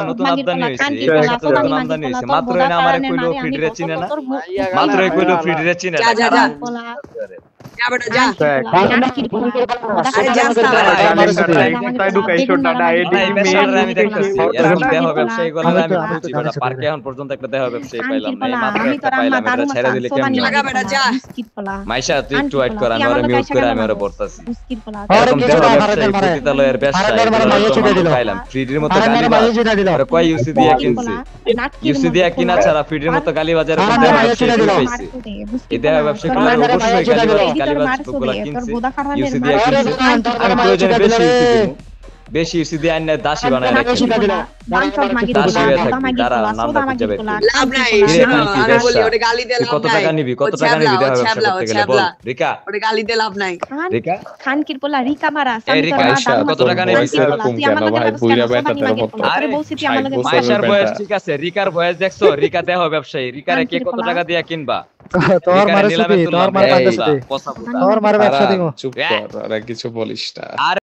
নতুন আমদানি হয়েছে, নতুন আমদানি হয়েছে। মাত্র না আমারে কইলো ফিডরে চিনে না, মাত্র কইলো ফিডরে চিনে না। যা বেটা যা। আমি দেখতেছি এরকম দেহ ব্যবসায়ী গুলো আমি বুঝি বেটা, পার্কে এখন পর্যন্ত একটা দেহ ব্যবসায়ী পাইলাম না, এই মাত্র একটা পাইলাম, এটা ছেড়ে দিলে কেমন লাগা বেটা যা। মাইশা তুই একটু ওয়েট কর, আমি ওরে মিউট করে আমি ওরে বলতাছি। এরকম দেহ ব্যবসায়ী পতিতালয়ের ব্যবসায়ী পাইলাম ফ্রিডের মতো গালি বাজার কয় ইউসি দিয়ে কিনছে, ইউসি দিয়ে কিনা ছাড়া ফ্রিডের মতো গালি বাজার দেহ ব্যবসায়ী পাইছে। এই দেহ ব্যবসায়ী গুলো অবশ্যই গালি বাজার গুলো কিনছে, ইউসি দিয়ে কিনছে। আমি প্রয়োজনে বেশি ইউসি দিয়ে আইনা দাসী বানায় রাখছি, দাসী হয়ে থাকবি। তারা নামটা খুঁজে বের কর। লাভ নাই, আমি বলি ওরে গালি দে লাভ নাই। কত টাকা নিবি, কত টাকা নিবি দেহ ব্যবসা করতে গেলে বল রিকা, ওরে গালি দে লাভ নাই। রিকা খানকির পোলা রিকা মারা এই রিকা কত টাকা নিবি? তুই আমার লাগে বুইরা বাইটা আরে বলছি তুই আমার লাগে মাইশার বয়স ঠিক আছে, রিকার বয়স দেখছো? রিকা দেহ ব্যবসায়ী, রিকারে কে কত টাকা দিয়া কিনবা? তোর মারে সুতি, তোর মারে পাঁচটা সুতি, তোর মারে ব্যবসা দিব। চুপ কর, আর কিছু বলিস না।